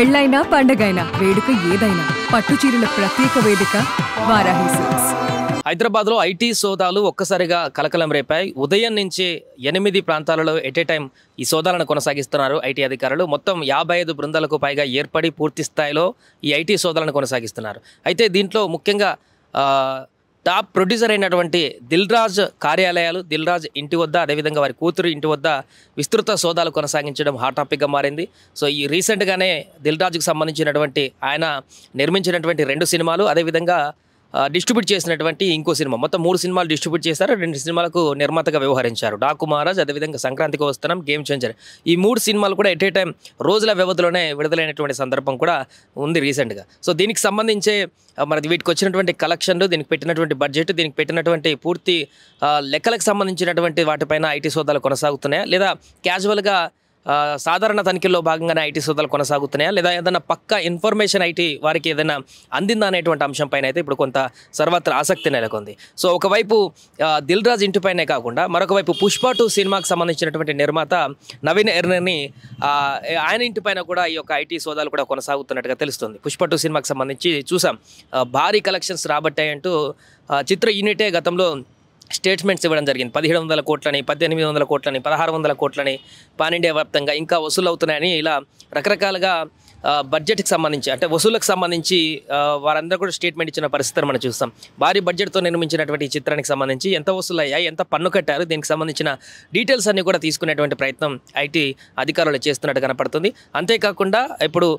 పెళ్ళైనా పండగైనా వేడుక ఏదైనా పట్టు చీరల ప్రత్యేక వేదిక వారాహి సిల్క్స్. హైదరాబాద్లో ఐటీ సోదాలు ఒక్కసారిగా కలకలం రేపాయి. ఉదయం నుంచి 8 ప్రాంతాలలో ఎట్ ఏ టైం ఈ సోదాలను కొనసాగిస్తున్నారు ఐటీ అధికారులు. మొత్తం 55 బృందాలకు పైగా ఏర్పడి పూర్తి స్థాయిలో ఈ ఐటీ సోదాలను కొనసాగిస్తున్నారు. అయితే దీంట్లో ముఖ్యంగా టాప్ ప్రొడ్యూసర్ అయినటువంటి దిల్ రాజు కార్యాలయాలు, దిల్ రాజు ఇంటి వద్ద, అదేవిధంగా వారి కూతురు ఇంటి వద్ద విస్తృత సోదాలు కొనసాగించడం హాట్ టాపిక్గా మారింది. సో ఈ రీసెంట్గానే దిల్ రాజుకు సంబంధించినటువంటి ఆయన నిర్మించినటువంటి 2 సినిమాలు, అదేవిధంగా డిస్ట్రిబ్యూట్ చేసినటువంటి ఇంకో సినిమా, మొత్తం 3 సినిమాలు డిస్ట్రిబ్యూట్ చేశారు. 2 సినిమాలకు నిర్మాతగా వ్యవహరించారు. డాకు మహారాజ్, అదేవిధంగా సంక్రాంతికి వస్తున్నాం, గేమ్ చేంజర్. ఈ 3 సినిమాలు కూడా ఎట్ ఏ టైం రోజుల వ్యవధిలోనే విడుదలైనటువంటి సందర్భం కూడా ఉంది రీసెంట్గా. సో దీనికి సంబంధించే మరి వీటికి వచ్చినటువంటి కలెక్షన్లు, దీనికి పెట్టినటువంటి బడ్జెట్, దీనికి పెట్టినటువంటి పూర్తి లెక్కలకు సంబంధించినటువంటి వాటిపైన ఐటీ సోదాలు కొనసాగుతున్నాయా, లేదా క్యాజువల్గా సాధారణ తనిఖీల్లో భాగంగానే ఐటీ సోదాలు కొనసాగుతున్నాయా, లేదా ఏదైనా పక్కా ఇన్ఫర్మేషన్ ఐటీ వారికి ఏదైనా అందిందా అనేటువంటి అంశంపైన అయితే ఇప్పుడు కొంత సర్వత్రా ఆసక్తి నెలకొంది. సో ఒకవైపు దిల్ రాజు ఇంటిపైనే కాకుండా మరొక వైపు పుష్ప 2 సినిమాకి సంబంధించినటువంటి నిర్మాత నవీన్ ఎర్నని ఆయన ఇంటిపైన కూడా ఈ యొక్క ఐటీ సోదాలు కూడా కొనసాగుతున్నట్టుగా తెలుస్తుంది. పుష్ప 2 సినిమాకి సంబంధించి చూసాం, భారీ కలెక్షన్స్ రాబట్టాయంటూ చిత్ర యూనిటే గతంలో స్టేట్మెంట్స్ ఇవ్వడం జరిగింది. 1700 కోట్లని, 1800 కోట్లని, 1600 కోట్లని పాన్ ఇండియా వ్యాప్తంగా ఇంకా వసూలు అవుతున్నాయని ఇలా రకరకాలుగా బడ్జెట్కి సంబంధించి, అంటే వసూళ్ళకు సంబంధించి వారందరూ కూడా స్టేట్మెంట్ ఇచ్చిన పరిస్థితిని మనం చూస్తాం. భారీ బడ్జెట్తో నిర్మించినటువంటి ఈ చిత్రానికి సంబంధించి ఎంత వసూలు అయ్యాయి, ఎంత పన్ను కట్టారు, దీనికి సంబంధించిన డీటెయిల్స్ అన్నీ కూడా తీసుకునేటువంటి ప్రయత్నం ఐటీ అధికారులు చేస్తున్నట్టు కనపడుతుంది. అంతేకాకుండా ఇప్పుడు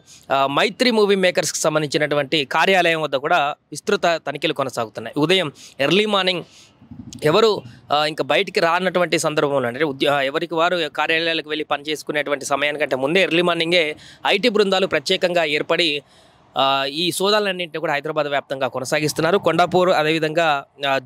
మైత్రి మూవీ మేకర్స్కి సంబంధించినటువంటి కార్యాలయం వద్ద కూడా విస్తృత తనిఖీలు కొనసాగుతున్నాయి. ఉదయం ఎర్లీ మార్నింగ్ ఎవరు ఇంకా బయటికి రానటువంటి సందర్భంలో, అంటే ఎవరికి వారు కార్యాలయాలకు వెళ్ళి పనిచేసుకునేటువంటి సమయానికంటే ముందే ఎర్లీ మార్నింగే ఐటీ బృందాలు ప్రత్యేకంగా ఏర్పడి ఈ సోదాలన్నింటినీ కూడా హైదరాబాద్ వ్యాప్తంగా కొనసాగిస్తున్నారు. కొండాపూర్, అదేవిధంగా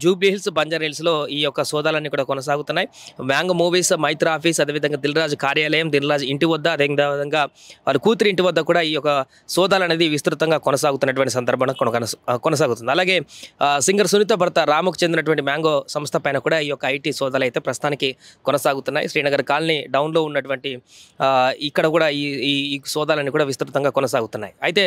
జూబ్లీ హిల్స్, బంజారా హిల్స్లో ఈ యొక్క సోదాలన్నీ కూడా కొనసాగుతున్నాయి. మ్యాంగో మూవీస్, మైత్రి ఆఫీస్, అదేవిధంగా దిల్ రాజు కార్యాలయం, దిల్ రాజు ఇంటి వద్ద, అదేవిధంగా వారి కూతురి ఇంటి వద్ద కూడా ఈ యొక్క సోదాలు అనేది విస్తృతంగా కొనసాగుతున్నటువంటి సందర్భంలో కొనసాగుతుంది. అలాగే సింగర్ సునీత భర్త రాముకు చెందినటువంటి మ్యాంగో సంస్థ పైన కూడా ఈ యొక్క ఐటీ సోదాలు అయితే ప్రస్తుతానికి కొనసాగుతున్నాయి. శ్రీనగర్ కాలనీ డౌన్లో ఉన్నటువంటి ఇక్కడ కూడా ఈ సోదాలన్నీ కూడా విస్తృతంగా కొనసాగుతున్నాయి. అయితే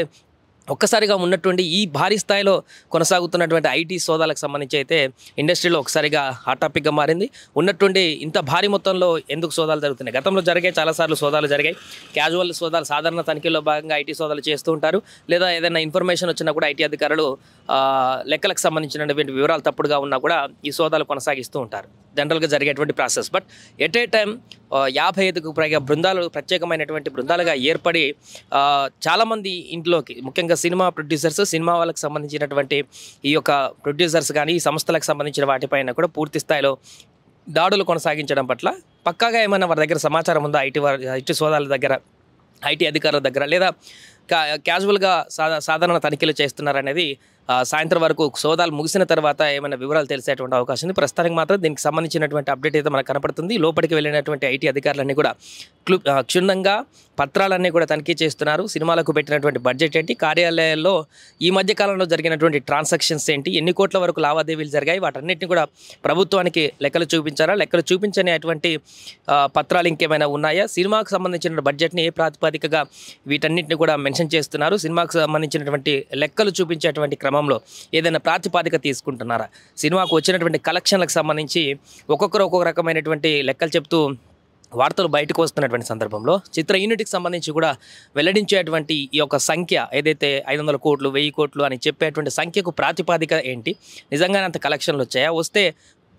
ఒక్కసారిగా ఉన్నటువంటి ఈ భారీ స్థాయిలో కొనసాగుతున్నటువంటి ఐటీ సోదాలకు సంబంధించి అయితే ఇండస్ట్రీలో ఒకసారిగా హాట్ టాపిక్గా మారింది. ఉన్నటువంటి ఇంత భారీ మొత్తంలో ఎందుకు సోదాలు జరుగుతున్నాయి? గతంలో జరిగాయి, చాలాసార్లు సోదాలు జరిగాయి. క్యాజువల్ సోదాలు, సాధారణ తనిఖీల్లో భాగంగా ఐటీ సోదాలు చేస్తూ ఉంటారు. లేదా ఏదైనా ఇన్ఫర్మేషన్ వచ్చినా కూడా ఐటీ అధికారులు లెక్కలకు సంబంధించినటువంటి వివరాలు తప్పుడుగా ఉన్నా కూడా ఈ సోదాలు కొనసాగిస్తూ ఉంటారు. జనరల్గా జరిగేటువంటి process. But at a time 55కు పైగా బృందాలు, ప్రత్యేకమైనటువంటి బృందాలుగా ఏర్పడి చాలామంది ఇంట్లోకి, ముఖ్యంగా సినిమా ప్రొడ్యూసర్స్, సినిమా వాళ్ళకి సంబంధించినటువంటి ఈ యొక్క ప్రొడ్యూసర్స్ కానీ ఈ సంస్థలకు సంబంధించిన వాటిపైన కూడా పూర్తి స్థాయిలో దాడులు కొనసాగించడం పట్ల పక్కాగా ఏమైనా వారి దగ్గర సమాచారం ఉందా ఐటీ సోదాల దగ్గర, ఐటీ అధికారుల దగ్గర, లేదా క్యాజువల్గా సాధారణ తనిఖీలు చేస్తున్నారనేది సాయంత్రం వరకు సోదాలు ముగిసిన తర్వాత ఏమైనా వివరాలు తెలిసేటువంటి అవకాశం ఉంది. ప్రస్తుతానికి మాత్రం దీనికి సంబంధించినటువంటి అప్డేట్ అయితే మనకు కనపడుతుంది. లోపలికి వెళ్ళినటువంటి ఐటీ అధికారులన్నీ కూడా క్షుణ్ణంగా పత్రాలన్నీ కూడా తనిఖీ చేస్తున్నారు. సినిమాలకు పెట్టినటువంటి బడ్జెట్ ఏంటి, కార్యాలయాల్లో ఈ మధ్య కాలంలో జరిగినటువంటి ట్రాన్సాక్షన్స్ ఏంటి, ఎన్ని కోట్ల వరకు లావాదేవీలు జరిగాయి, వాటన్నిటిని కూడా ప్రభుత్వానికి లెక్కలు చూపించారా, లెక్కలు చూపించని అటువంటి పత్రాలు ఇంకేమైనా ఉన్నాయా, సినిమాకు సంబంధించిన బడ్జెట్ని ఏ ప్రాతిపదికగా వీటన్నిటిని కూడా మెన్షన్ చేస్తున్నారు, సినిమాకు సంబంధించినటువంటి లెక్కలు చూపించేటువంటి క్రమంలో ఏదైనా ప్రాతిపాదిక తీసుకుంటున్నారా, సినిమాకు వచ్చినటువంటి కలెక్షన్లకు సంబంధించి ఒక్కొక్కరు ఒక్కొక్క రకమైనటువంటి లెక్కలు చెప్తూ వార్తలు బయటకు వస్తున్నటువంటి సందర్భంలో చిత్ర యూనిట్కి సంబంధించి కూడా వెల్లడించేటువంటి ఈ యొక్క సంఖ్య ఏదైతే 500 కోట్లు, 1000 కోట్లు అని చెప్పేటువంటి సంఖ్యకు ప్రాతిపాదిక ఏంటి, నిజంగానే అంత కలెక్షన్లు వచ్చాయా, వస్తే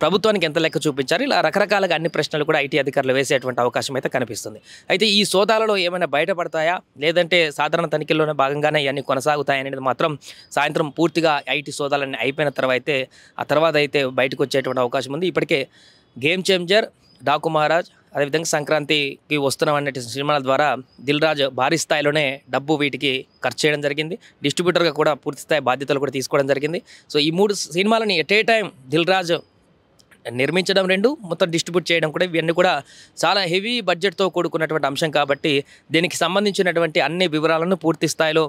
ప్రభుత్వానికి ఎంత లెక్క చూపించారు, ఇలా రకరకాలుగా అన్ని ప్రశ్నలు కూడా ఐటీ అధికారులు వేసేటువంటి అవకాశం అయితే కనిపిస్తుంది. అయితే ఈ సోదాలలో ఏమైనా బయటపడతాయా, లేదంటే సాధారణ తనిఖీల్లోనే భాగంగానే ఇవన్నీ కొనసాగుతాయి అనేది మాత్రం సాయంత్రం పూర్తిగా ఐటీ సోదాలన్నీ అయిపోయిన తర్వాత అయితే బయటకు వచ్చేటువంటి అవకాశం ఉంది. ఇప్పటికే గేమ్ చేంజర్, డాకు మహారాజ్, అదేవిధంగా సంక్రాంతికి వస్తున్నాం అనే సినిమాల ద్వారా దిల్ రాజు భారీ స్థాయిలోనే డబ్బు వీటికి ఖర్చు చేయడం జరిగింది. డిస్ట్రిబ్యూటర్గా కూడా పూర్తి స్థాయి బాధ్యతలు కూడా తీసుకోవడం జరిగింది. సో ఈ 3 సినిమాలని at a time Dil Raju నిర్మించడం, 2 మొత్తం డిస్ట్రిబ్యూట్ చేయడం కూడా, ఇవన్నీ కూడా చాలా హెవీ బడ్జెట్తో కూడుకున్నటువంటి అంశం కాబట్టి దీనికి సంబంధించినటువంటి అన్ని వివరాలను పూర్తి స్థాయిలో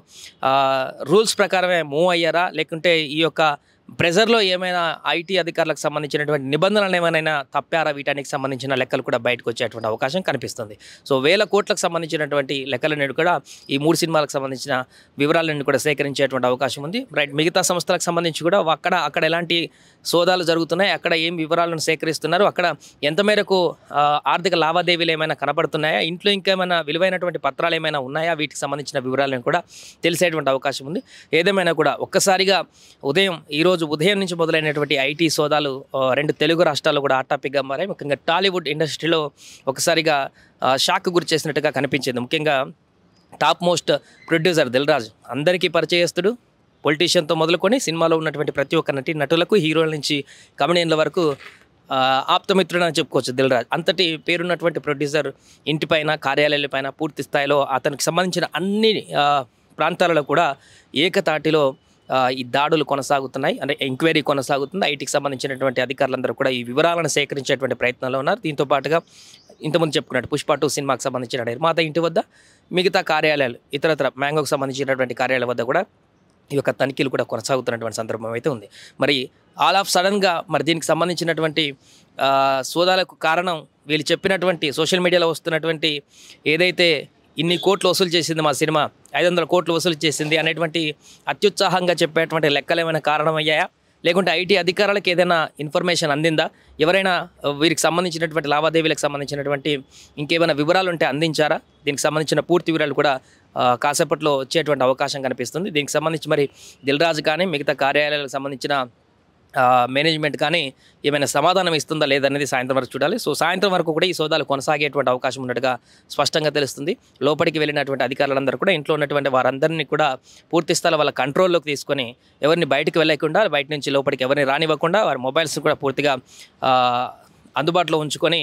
రూల్స్ ప్రకారమే మూవ్ అయ్యారా, లేకుంటే ఈ యొక్క ప్రెజర్లో ఏమైనా ఐటీ అధికారులకు సంబంధించినటువంటి నిబంధనలు ఏమైనా తప్పారా, వీటానికి సంబంధించిన లెక్కలు కూడా బయటకు వచ్చేటువంటి అవకాశం కనిపిస్తుంది. సో వేల కోట్లకు సంబంధించినటువంటి లెక్కలన్నీ కూడా ఈ 3 సినిమాలకు సంబంధించిన వివరాలన్నీ కూడా సేకరించేటువంటి అవకాశం ఉంది. రైట్, మిగతా సంస్థలకు సంబంధించి కూడా అక్కడ ఎలాంటి సోదాలు జరుగుతున్నాయి, అక్కడ ఏం వివరాలను సేకరిస్తున్నారు, అక్కడ ఎంత మేరకు ఆర్థిక లావాదేవీలు ఏమైనా కనబడుతున్నాయా, ఇంట్లో ఇంకేమైనా విలువైనటువంటి పత్రాలు ఏమైనా ఉన్నాయా, వీటికి సంబంధించిన వివరాలను కూడా తెలిసేటువంటి అవకాశం ఉంది. ఏదేమైనా కూడా ఒక్కసారిగా ఈరోజు ఉదయం నుంచి మొదలైనటువంటి ఐటీ సోదాలు 2 తెలుగు రాష్ట్రాల్లో కూడా హాట్ టాపిక్గా మారాయి. ముఖ్యంగా టాలీవుడ్ ఇండస్ట్రీలో ఒకసారిగా షాక్ గురి చేసినట్టుగా కనిపించింది. ముఖ్యంగా top most producer Dil Raju, అందరికీ పరిచయస్తుడు, పొలిటీషియన్తో మొదలుకొని సినిమాలో ఉన్నటువంటి ప్రతి ఒక్క నటులకు, హీరోల నుంచి కమెడియన్ల వరకు ఆప్తమిత్రుడు అని చెప్పుకోవచ్చు దిల్ రాజు. అంతటి పేరున్నటువంటి ప్రొడ్యూసర్ ఇంటిపైన, కార్యాలయాలపైన పూర్తి స్థాయిలో అతనికి సంబంధించిన అన్ని ప్రాంతాలలో కూడా ఏకతాటిలో ఈ దాడులు కొనసాగుతున్నాయి, అంటే ఎంక్వైరీ కొనసాగుతుంది. ఐటీకి సంబంధించినటువంటి అధికారులందరూ కూడా ఈ వివరాలను సేకరించేటువంటి ప్రయత్నంలో ఉన్నారు. దీంతో పాటుగా ఇంతకుముందు చెప్పుకున్నట్టు పుష్ప 2 సినిమాకి సంబంధించిన నిర్మాత ఇంటి వద్ద, మిగతా కార్యాలయాలు, ఇతరత్ర మ్యాంగోకి సంబంధించినటువంటి కార్యాలయాల వద్ద కూడా ఈ యొక్క తనిఖీలు కూడా కొనసాగుతున్నటువంటి సందర్భం అయితే ఉంది. మరి ఆల్ ఆఫ్ సడన్గా మరి దీనికి సంబంధించినటువంటి సోదాలకు కారణం వీళ్ళు చెప్పినటువంటి సోషల్ మీడియాలో వస్తున్నటువంటి ఏదైతే ఇన్ని కోట్లు వసూలు చేసింది మా సినిమా, 500 కోట్లు వసూలు చేసింది అనేటువంటి అత్యుత్సాహంగా చెప్పేటువంటి లెక్కలు ఏమైనా కారణమయ్యాయా, లేకుంటే ఐటీ అధికారులకు ఏదైనా ఇన్ఫర్మేషన్ అందిందా, ఎవరైనా వీరికి సంబంధించినటువంటి లావాదేవీలకు సంబంధించినటువంటి ఇంకేమైనా వివరాలు ఉంటే అందించారా, దీనికి సంబంధించిన పూర్తి వివరాలు కూడా కాసేపట్లో వచ్చేటువంటి అవకాశం కనిపిస్తుంది. దీనికి సంబంధించి మరి దిల్ రాజు కానీ మిగతా కార్యాలయాలకు సంబంధించిన మేనేజ్మెంట్ కానీ ఏమైనా సమాధానం ఇస్తుందా లేదనేది సాయంత్రం వరకు చూడాలి. సో సాయంత్రం వరకు కూడా ఈ సోదాలు కొనసాగేటువంటి అవకాశం ఉన్నట్టుగా స్పష్టంగా తెలుస్తుంది. లోపలికి వెళ్ళినటువంటి అధికారులందరూ కూడా ఇంట్లో ఉన్నటువంటి వారందరినీ కూడా పూర్తి స్థాయిలో వాళ్ళ కంట్రోల్లోకి తీసుకొని ఎవరిని బయటకు వెళ్ళకుండా, బయట నుంచి లోపలికి ఎవరిని రానివ్వకుండా వారి మొబైల్స్ కూడా పూర్తిగా అందుబాటులో ఉంచుకొని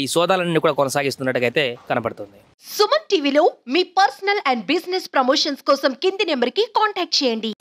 ఈ సోదాలన్నీ కూడా కొనసాగిస్తున్నట్టుగా అయితే కనబడుతుంది. సుమన్ టీవీలో మీ పర్సనల్ అండ్ బిజినెస్ ప్రమోషన్స్ కోసం కింది నెంబర్కి కాంటాక్ట్ చేయండి.